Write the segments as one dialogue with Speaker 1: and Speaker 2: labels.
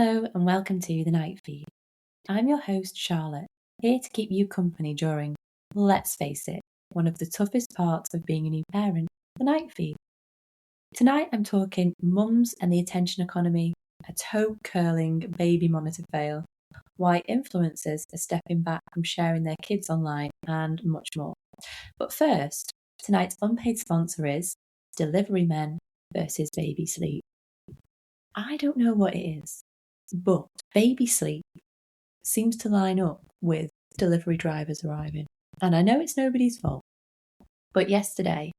Speaker 1: Hello and welcome to the Night Feed. I'm your host Charlotte, here to keep you company during, let's face it, one of the toughest parts of being a new parent, the Night Feed. Tonight I'm talking mums and the attention economy, a toe-curling baby monitor fail, why influencers are stepping back from sharing their kids online, and much more. But first, tonight's unpaid sponsor is Delivery Men versus Baby Sleep. I don't know what it is, but baby sleep seems to line up with delivery drivers arriving. And I know it's nobody's fault, but yesterday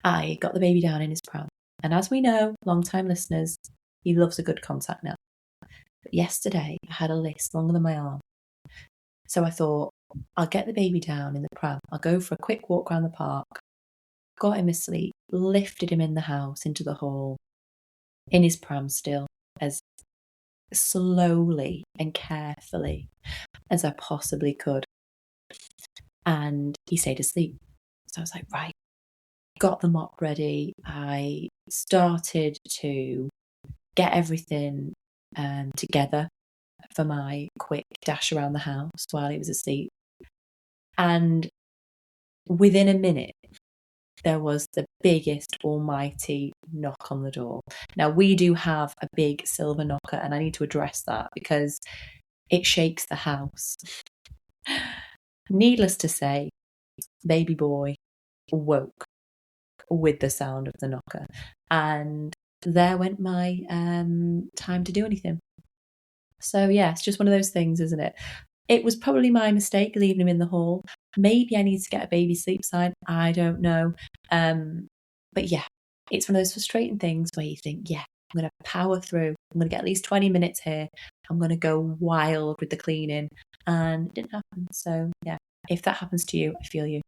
Speaker 1: I got the baby down in his pram. And as we know, long-time listeners, he loves a good contact nap. But yesterday I had a list longer than my arm. So I thought, I'll get the baby down in the pram. I'll go for a quick walk around the park. Got him asleep, lifted him in the house into the hall, in his pram still, as slowly and carefully as I possibly could. And he stayed asleep. So I was like, right, got the mop ready. I started to get everything together for my quick dash around the house while he was asleep. And within a minute, there was the biggest almighty knock on the door. Now, we do have a big silver knocker, and I need to address that because it shakes the house. Needless to say, baby boy woke with the sound of the knocker, and there went my time to do anything. So yeah, it's just one of those things, isn't it? It was probably my mistake leaving him in the hall. Maybe I need to get a baby sleep sign. I don't know. But yeah, it's one of those frustrating things where you think, yeah, I'm going to power through. I'm going to get at least 20 minutes here. I'm going to go wild with the cleaning. And it didn't happen. So yeah, if that happens to you, I feel you.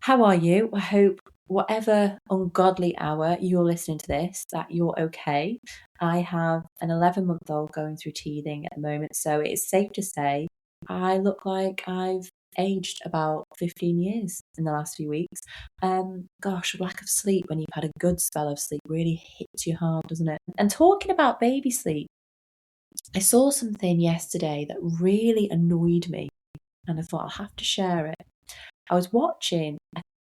Speaker 1: How are you? I hope whatever ungodly hour you're listening to this, that you're okay. I have an 11-month-old going through teething at the moment, so it is safe to say I look like I've aged about 15 years in the last few weeks. Gosh, lack of sleep when you've had a good spell of sleep really hits you hard, doesn't it? And talking about baby sleep, I saw something yesterday that really annoyed me, and I thought I'll have to share it. I was watching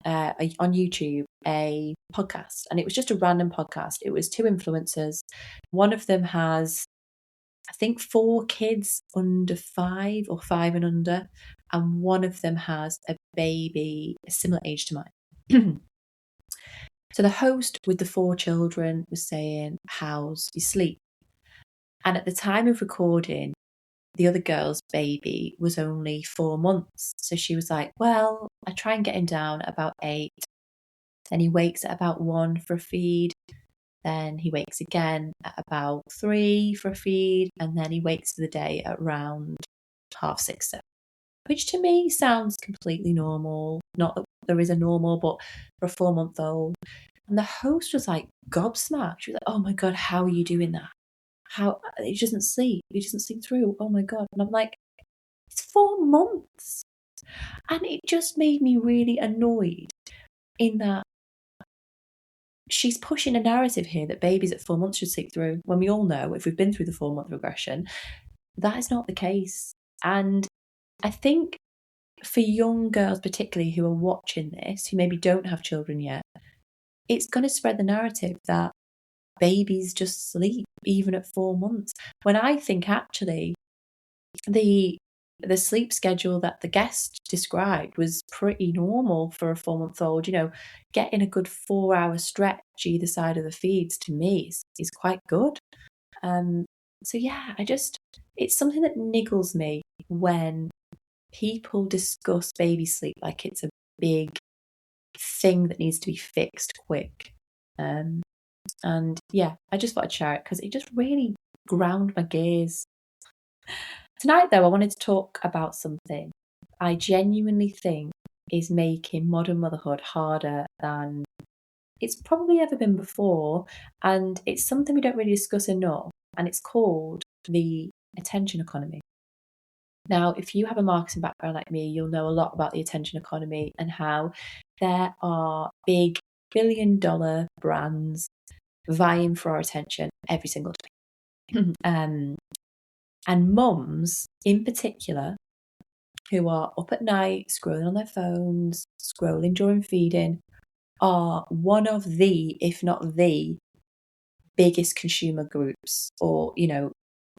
Speaker 1: on YouTube a podcast, and it was just a random podcast. It was two influencers. One of them has, I think, 4 kids under 5 or 5 and under, and one of them has a baby a similar age to mine. So the host with the 4 children was saying, how's your sleep? And at the time of recording, the other girl's baby was only 4 months. So she was like, well, I try and get him down at about 8. Then he wakes at about 1 for a feed. Then he wakes again at about 3 for a feed. And then he wakes for the day at around 6:30, 7. Which to me sounds completely normal. Not that there is a normal, but for a 4-month-old. And the host was like gobsmacked. She was like, oh my God, how are you doing that? How he doesn't sleep. He doesn't sleep through. Oh my God. And I'm like, it's 4 months. And it just made me really annoyed in that she's pushing a narrative here that babies at 4 months should sleep through, when we all know, if we've been through the 4-month regression, that is not the case. And I think for young girls particularly who are watching this, who maybe don't have children yet, it's going to spread the narrative that babies just sleep even at 4 months. When I think actually the sleep schedule that the guest described was pretty normal for a 4-month-old. You know, getting a good 4-hour stretch either side of the feeds to me is quite good. So yeah, it's something that niggles me when people discuss baby sleep like it's a big thing that needs to be fixed quick. And yeah, I just thought I'd share it because it just really ground my gears. Tonight, though, I wanted to talk about something I genuinely think is making modern motherhood harder than it's probably ever been before, and it's something we don't really discuss enough, and it's called the attention economy. Now, if you have a marketing background like me, you'll know a lot about the attention economy and how there are big billion-dollar brands vying for our attention every single day. And mums in particular, who are up at night scrolling on their phones, scrolling during feeding, are one of the, if not the biggest consumer groups, or,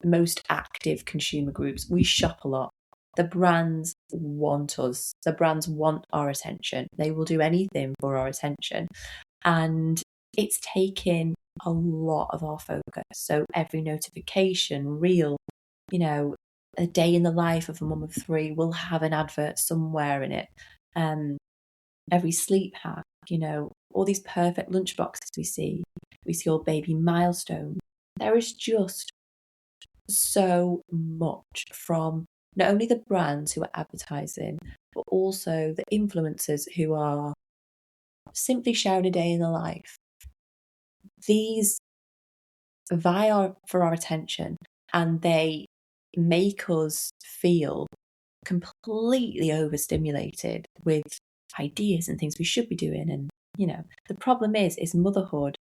Speaker 1: most active consumer groups. We shop a lot. The brands want us. The brands want our attention. They will do anything for our attention. And it's taking a lot of our focus. So every notification, reel, a day in the life of a mum of 3 will have an advert somewhere in it. Every sleep hack, all these perfect lunchboxes we see all baby milestones. There is just so much from not only the brands who are advertising, but also the influencers who are simply sharing a day in the life. These vie for our attention, and they make us feel completely overstimulated with ideas and things we should be doing. And, the problem is motherhood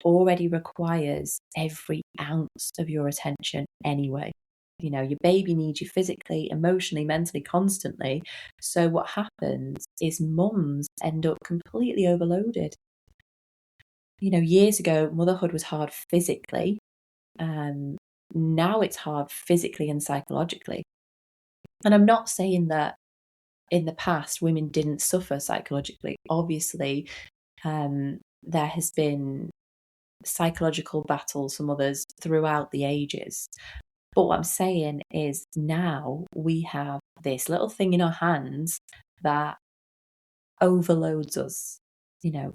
Speaker 1: already requires every ounce of your attention anyway. Your baby needs you physically, emotionally, mentally, constantly. So what happens is mums end up completely overloaded. Years ago, motherhood was hard physically. Now it's hard physically and psychologically. And I'm not saying that in the past women didn't suffer psychologically. Obviously, there has been psychological battles for mothers throughout the ages. But what I'm saying is now we have this little thing in our hands that overloads us.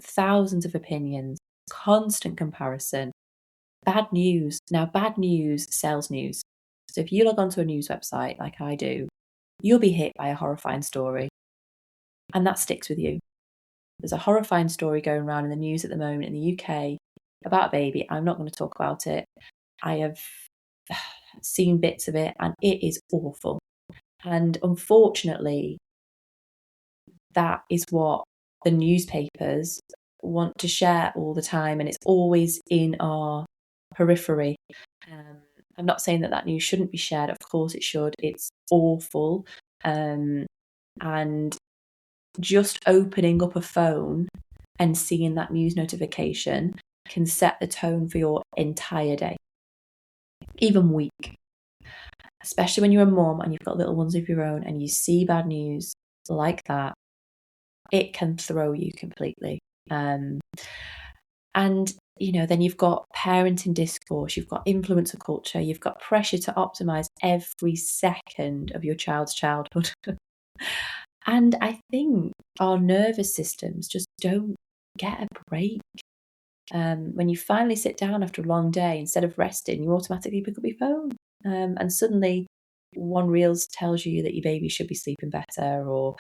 Speaker 1: Thousands of opinions, constant comparison, bad news. Now, bad news sells news. So if you log onto a news website like I do, you'll be hit by a horrifying story. And that sticks with you. There's a horrifying story going around in the news at the moment in the UK about a baby. I'm not going to talk about it. I have seen bits of it and it is awful. And unfortunately, that is what the newspapers want to share all the time, and it's always in our periphery. I'm not saying that news shouldn't be shared. Of course it should. It's awful. And just opening up a phone and seeing that news notification can set the tone for your entire day, even week. Especially when you're a mum and you've got little ones of your own and you see bad news like that, it can throw you completely. And, then you've got parenting discourse, you've got influencer culture, you've got pressure to optimize every second of your child's childhood. And I think our nervous systems just don't get a break. When you finally sit down after a long day, instead of resting, you automatically pick up your phone. And suddenly one reels tells you that your baby should be sleeping better, or,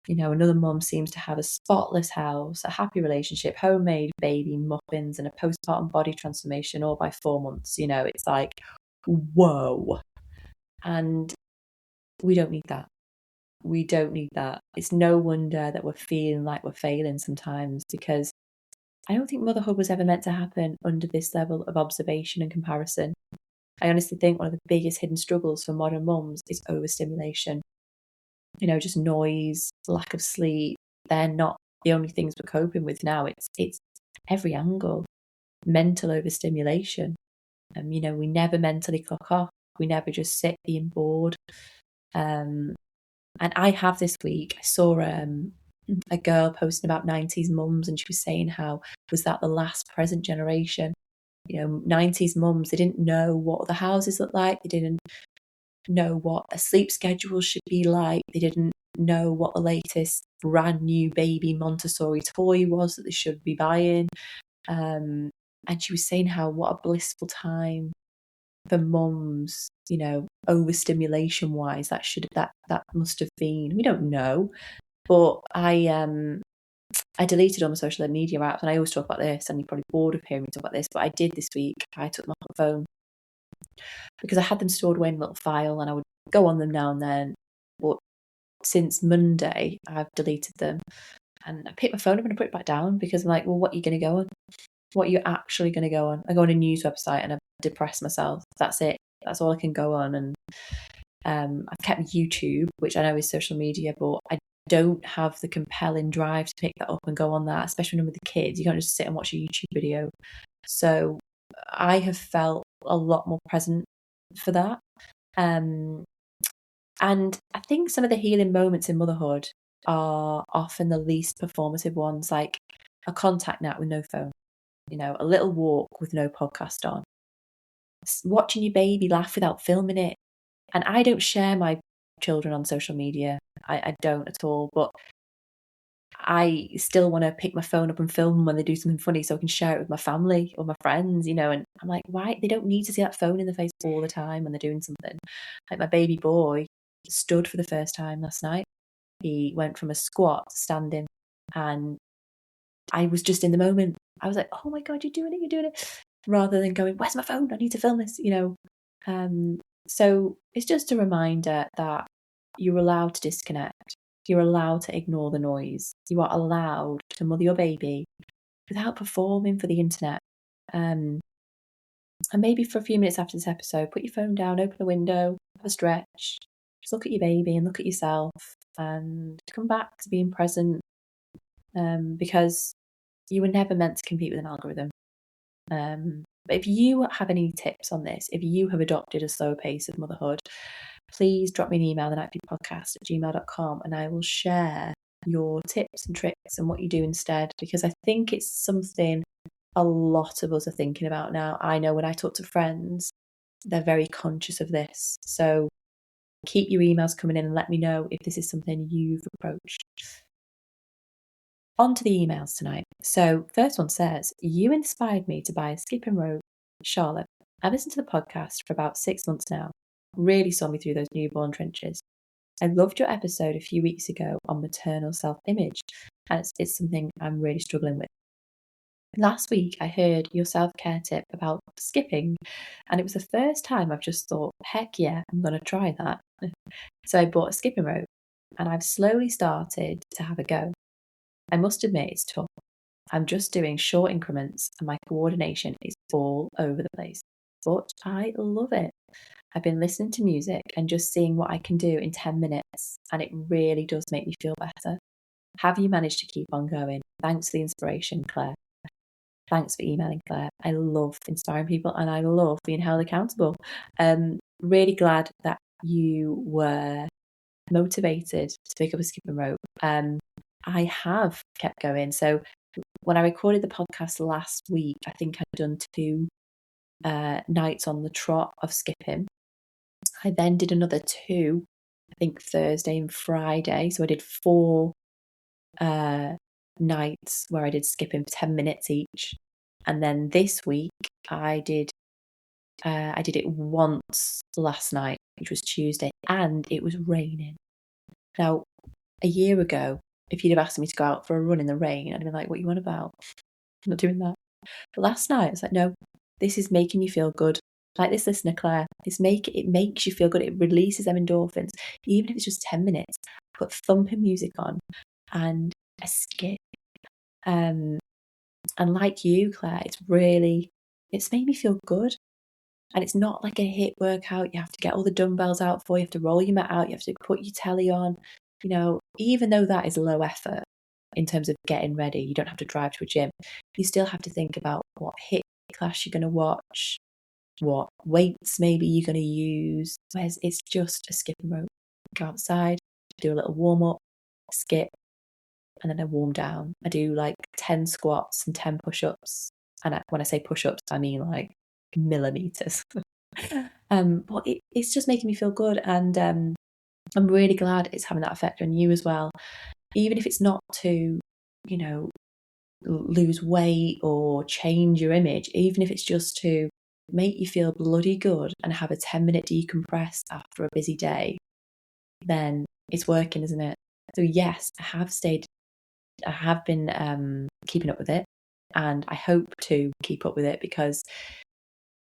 Speaker 1: another mum seems to have a spotless house, a happy relationship, homemade baby muffins, and a postpartum body transformation all by 4 months. It's like, whoa. And we don't need that. We don't need that. It's no wonder that we're feeling like we're failing sometimes, because I don't think motherhood was ever meant to happen under this level of observation and comparison. I honestly think one of the biggest hidden struggles for modern mums is overstimulation. Just noise, lack of sleep. They're not the only things we're coping with now. It's every angle. Mental overstimulation. We never mentally clock off. We never just sit being bored. And I have this week, I saw a girl posting about 90s mums, and she was saying how was that the last present generation? 90s mums, they didn't know what the houses looked like. They didn't know what a sleep schedule should be like. They didn't know what the latest brand new baby Montessori toy was that they should be buying. And she was saying how what a blissful time for mums, overstimulation wise, that must have been. We don't know. But I deleted all my social media apps, and I always talk about this, and you're probably bored of hearing me talk about this, but I did this week. I took my phone because I had them stored away in a little file and I would go on them now and then. But since Monday, I've deleted them, and I picked my phone up and I put it back down because I'm like, well, what are you going to go on? What are you actually going to go on? I go on a news website and depress myself. That's it. That's all I can go on. And I've kept YouTube, which I know is social media, but I don't have the compelling drive to pick that up and go on that, especially when I'm with the kids. You can't just sit and watch a YouTube video. So I have felt a lot more present for that. And I think some of the healing moments in motherhood are often the least performative ones, like a contact nap with no phone, a little walk with no podcast on, watching your baby laugh without filming it. And I don't share my children on social media. I don't at all, but I still want to pick my phone up and film when they do something funny so I can share it with my family or my friends, and I'm like, why? They don't need to see that phone in the face all the time when they're doing something. Like my baby boy stood for the first time last night. He went from a squat to standing, and I was just in the moment. I was like, oh my God, you're doing it. Rather than going, where's my phone? I need to film this, So it's just a reminder that you're allowed to disconnect. You're allowed to ignore the noise. You are allowed to mother your baby without performing for the internet. And maybe for a few minutes after this episode, put your phone down, open a window, have a stretch, just look at your baby and look at yourself, and come back to being present, because you were never meant to compete with an algorithm. But if you have any tips on this, if you have adopted a slow pace of motherhood, please drop me an email, thenightbeatpodcast@gmail.com, and I will share your tips and tricks and what you do instead, because I think it's something a lot of us are thinking about now. I know when I talk to friends, they're very conscious of this. So keep your emails coming in and let me know if this is something you've approached. On to the emails tonight. So first one says, you inspired me to buy a skipping rope. Charlotte, I've listened to the podcast for about 6 months now. Really saw me through those newborn trenches. I loved your episode a few weeks ago on maternal self-image, and it's something I'm really struggling with. Last week, I heard your self-care tip about skipping, and it was the first time I've just thought, heck yeah, I'm going to try that. So I bought a skipping rope, and I've slowly started to have a go. I must admit it's tough. I'm just doing short increments, and my coordination is all over the place. But I love it. I've been listening to music and just seeing what I can do in 10 minutes, and it really does make me feel better. Have you managed to keep on going? Thanks for the inspiration, Claire. Thanks for emailing, Claire. I love inspiring people, and I love being held accountable. Really glad that you were motivated to pick up a skipping rope. I have kept going. So when I recorded the podcast last week, I think I'd done 2 nights on the trot of skipping. I then did another 2, I think Thursday and Friday. So I did 4 nights where I did skipping for 10 minutes each. And then this week I did it once last night, which was Tuesday, and it was raining. Now, a year ago, if you'd have asked me to go out for a run in the rain, I'd have been like, what are you on about? I'm not doing that. But last night, I was like, no, this is making me feel good. Like this listener, Claire, it makes you feel good. It releases them endorphins. Even if it's just 10 minutes, put thumping music on and a skip. And like you, Claire, it's made me feel good. And it's not like a HIIT workout. You have to get all the dumbbells out for you. You have to roll your mat out. You have to put your telly on. Even though that is low effort in terms of getting ready, you don't have to drive to a gym. You still have to think about what HIIT class you're going to watch, what weights maybe you're going to use. Whereas it's just a skipping rope. Go outside, do a little warm up, skip, and then I warm down. I do like 10 squats and 10 push-ups. And when I say push-ups, I mean like millimeters. But it's just making me feel good, and I'm really glad it's having that effect on you as well. Even if it's not to, lose weight or change your image, even if it's just to make you feel bloody good and have a 10-minute decompress after a busy day, then it's working, isn't it? So yes, I have been keeping up with it, and I hope to keep up with it because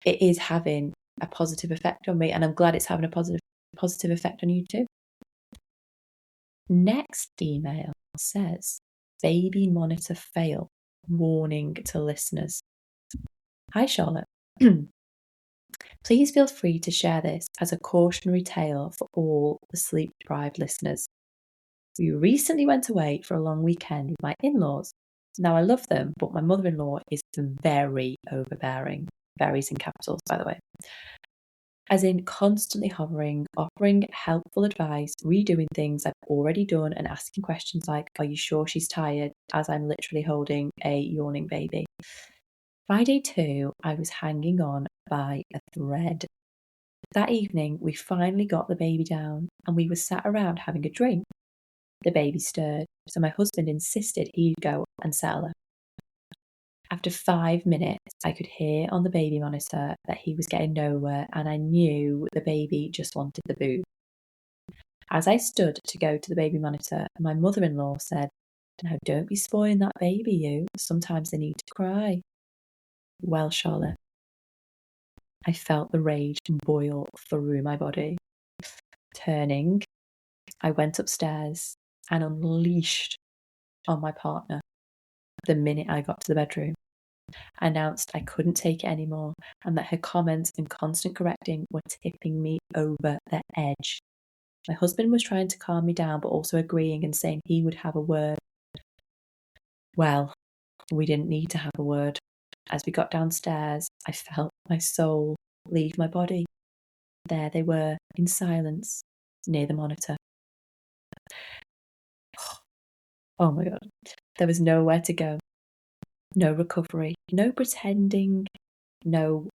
Speaker 1: it is having a positive effect on me, and I'm glad it's having a positive effect on you too. Next email says, baby monitor fail, warning to listeners. Hi, Charlotte. Please feel free to share this as a cautionary tale for all the sleep-deprived listeners. We recently went away for a long weekend with my in-laws. Now, I love them, but my mother-in-law is very overbearing. Varies in capitals, by the way. As in constantly hovering, offering helpful advice, redoing things I've already done, and asking questions like, are you sure she's tired? As I'm literally holding a yawning baby. Friday 2, I was hanging on by a thread. That evening, we finally got the baby down and we were sat around having a drink. The baby stirred, so my husband insisted he'd go and settle her. After 5 minutes, I could hear on the baby monitor that he was getting nowhere, and I knew the baby just wanted the boob. As I stood to go to the baby monitor, my mother-in-law said, "Now don't be spoiling that baby, you. Sometimes they need to cry." Well, Charlotte, I felt the rage boil through my body. Turning, I went upstairs and unleashed on my partner the minute I got to the bedroom. I announced I couldn't take it anymore and that her comments and constant correcting were tipping me over the edge. My husband was trying to calm me down, but also agreeing and saying he would have a word. Well, we didn't need to have a word. As we got downstairs, I felt my soul leave my body. There they were, in silence, near the monitor. Oh my God. There was nowhere to go. No recovery, no pretending, no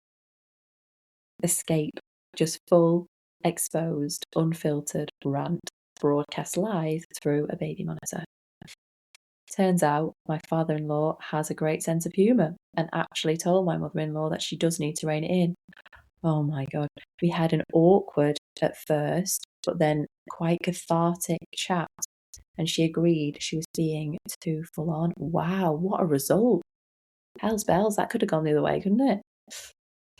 Speaker 1: escape, just full, exposed, unfiltered rant broadcast live through a baby monitor. Turns out my father-in-law has a great sense of humour and actually told my mother-in-law that she does need to rein it in. Oh my God. We had an awkward at first, but then quite cathartic chat, and she agreed she was being too full on. Wow, what a result. Hell's bells, that could have gone the other way, couldn't it?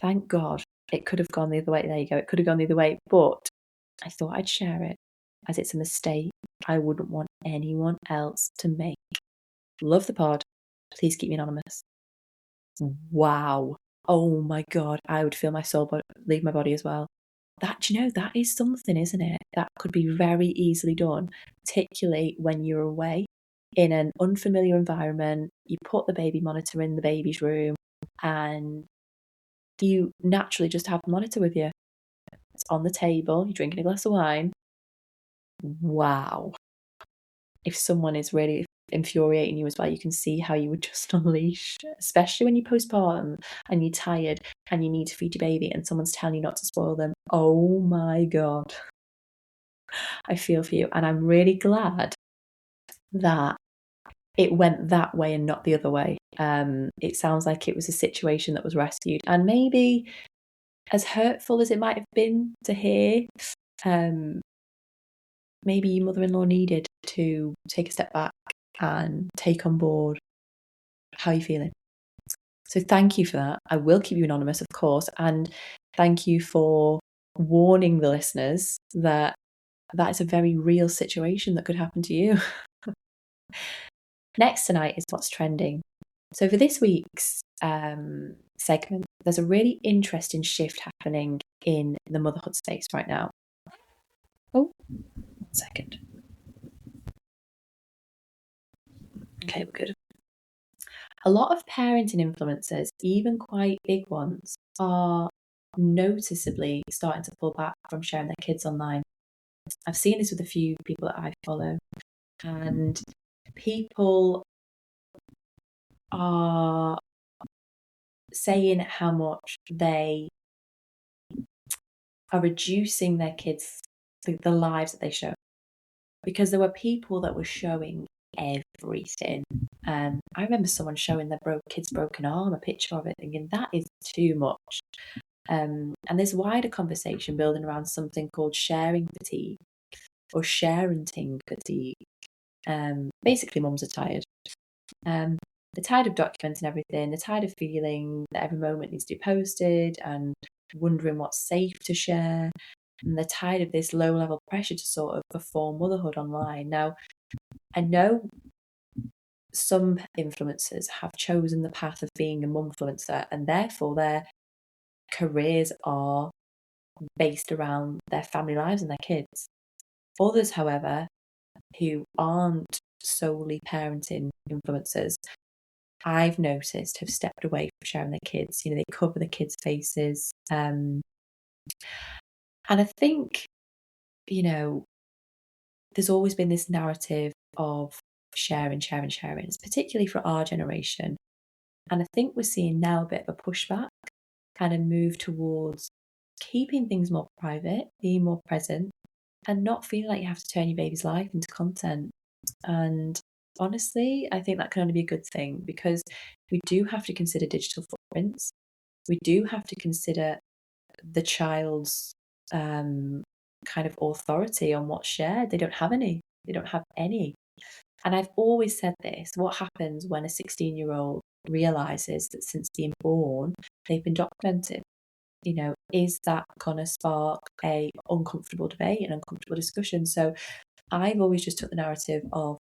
Speaker 1: Thank God it could have gone the other way. There you go. It could have gone the other way, but I thought I'd share it as it's a mistake I wouldn't want anyone else to make. Love the pod. Please keep me anonymous. Wow. Oh my God. I would feel my soul leave my body as well. That is something, isn't it? That could be very easily done, particularly when you're away in an unfamiliar environment. You put the baby monitor in the baby's room and you naturally just have the monitor with you. It's on the table, you're drinking a glass of wine. Wow. If someone is really infuriating you as well, you can see how you would just unleash, especially when you're postpartum and you're tired and you need to feed your baby and someone's telling you not to spoil them. Oh my God. I feel for you. And I'm really glad that it went that way and not the other way. It sounds like it was a situation that was rescued. And maybe as hurtful as it might have been to hear, maybe your mother-in-law needed to take a step back and take on board how you're feeling. So thank you for that. I will keep you anonymous, of course, and thank you for warning the listeners that that is a very real situation that could happen to you. Next tonight is what's trending. So for this week's segment, there's a really interesting shift happening in the motherhood space right now. Oh, 1 second. Okay, we're good. A lot of parenting influencers, even quite big ones, are noticeably starting to pull back from sharing their kids online. I've seen this with a few people that I follow, and people are saying how much they are reducing their kids, the lives that they show. Because there were people that were showing everything. I remember someone showing their kid's broken arm, a picture of it, thinking that is too much. And there's wider conversation building around something called sharing fatigue or sharenting fatigue. Basically, mums are tired. They're tired of documenting everything. They're tired of feeling that every moment needs to be posted and wondering what's safe to share. And they're tired of this low-level pressure to sort of perform motherhood online. Now, I know some influencers have chosen the path of being a mumfluencer, and therefore they're careers are based around their family lives and their kids. Others, however, who aren't solely parenting influencers, I've noticed have stepped away from sharing their kids. They cover the kids' faces. And I think, there's always been this narrative of sharing, particularly for our generation. And I think we're seeing now a bit of a pushback, kind of move towards keeping things more private, being more present, and not feeling like you have to turn your baby's life into content. And honestly, I think that can only be a good thing, because we do have to consider digital footprints. We do have to consider the child's kind of authority on what's shared. They don't have any. And I've always said this: what happens when a 16-year-old realizes that since being born, they've been documented? Is that going to spark a uncomfortable debate, an uncomfortable discussion? So I've always just took the narrative of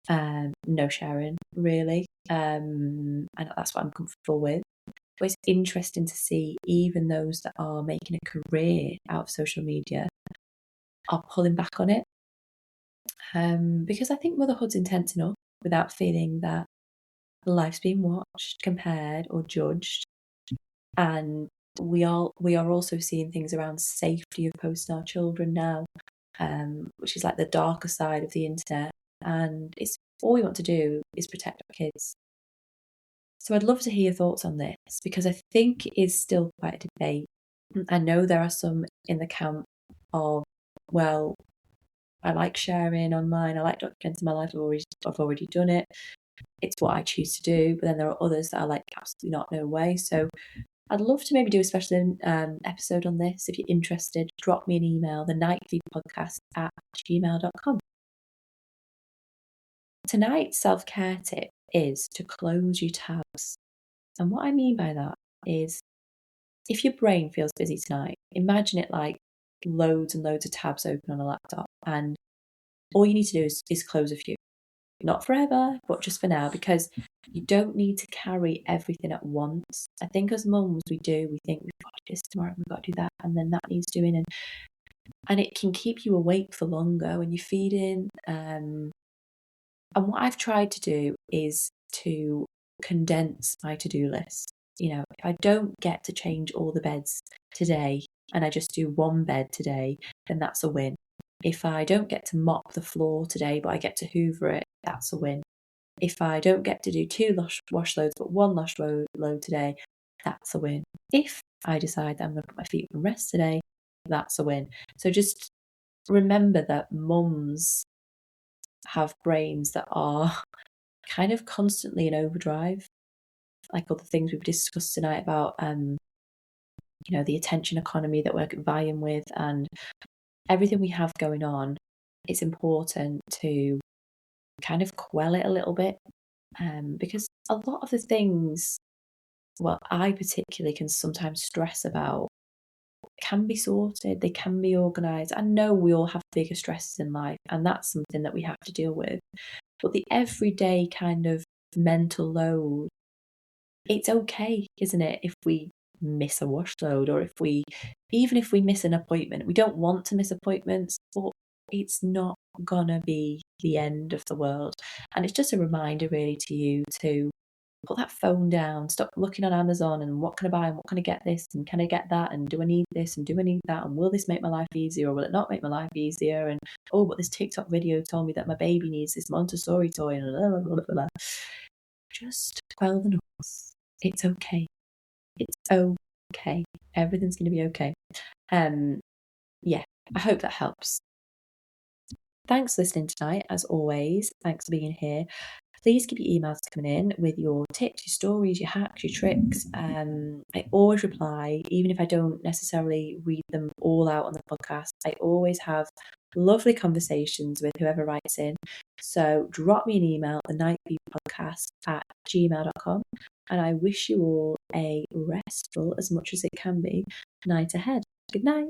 Speaker 1: no sharing, really. And that's what I'm comfortable with. But it's interesting to see even those that are making a career out of social media are pulling back on it. Because I think motherhood's intense enough without feeling that life's being watched, compared, or judged. And we are also seeing things around safety of posting our children now, which is like the darker side of the internet. And it's all we want to do is protect our kids. So I'd love to hear your thoughts on this, because I think it is still quite a debate. I know there are some in the camp of, well, I like sharing online, I like documenting my life, I've already done it, it's what I choose to do. But then there are others that are like, absolutely not, no way. So I'd love to maybe do a special episode on this. If you're interested, drop me an email, thenightfeedpodcast@gmail.com. Tonight's self-care tip is to close your tabs. And what I mean by that is, if your brain feels busy tonight, imagine it like loads and loads of tabs open on a laptop, and all you need to do is close a few. Not forever, but just for now, because you don't need to carry everything at once. I think as mums, we think we've got to do this tomorrow, we've got to do that, and then that needs doing, and it can keep you awake for longer when you're feeding. And what I've tried to do is to condense my to-do list. If I don't get to change all the beds today and I just do one bed today, then that's a win. If I don't get to mop the floor today, but I get to hoover it, that's a win. If I don't get to do 2 wash loads, but 1 wash load today, that's a win. If I decide that I'm going to put my feet on rest today, that's a win. So just remember that mums have brains that are kind of constantly in overdrive, like all the things we've discussed tonight about the attention economy that we're vying with, and everything we have going on. It's important to kind of quell it a little bit, because a lot of the things, well, I particularly can sometimes stress about, can be sorted, they can be organised. I know we all have bigger stresses in life, and that's something that we have to deal with. But the everyday kind of mental load, it's okay, isn't it, if we miss a wash load, or even if we miss an appointment. We don't want to miss appointments, but it's not gonna be the end of the world. And it's just a reminder really to you to put that phone down, stop looking on Amazon and what can I buy and what can I get this and can I get that and do I need this and do I need that and will this make my life easier or will it not make my life easier, and oh, but this TikTok video told me that my baby needs this Montessori toy and blah, blah, blah, blah. Just quell the noise. It's okay. It's okay. Everything's going to be okay. Yeah, I hope that helps. Thanks for listening tonight, as always. Thanks for being here. Please keep your emails coming in with your tips, your stories, your hacks, your tricks. I always reply, even if I don't necessarily read them all out on the podcast. I always have lovely conversations with whoever writes in. So drop me an email, thenightfeedpodcast@gmail.com, and I wish you all a restful, as much as it can be, night ahead. Good night.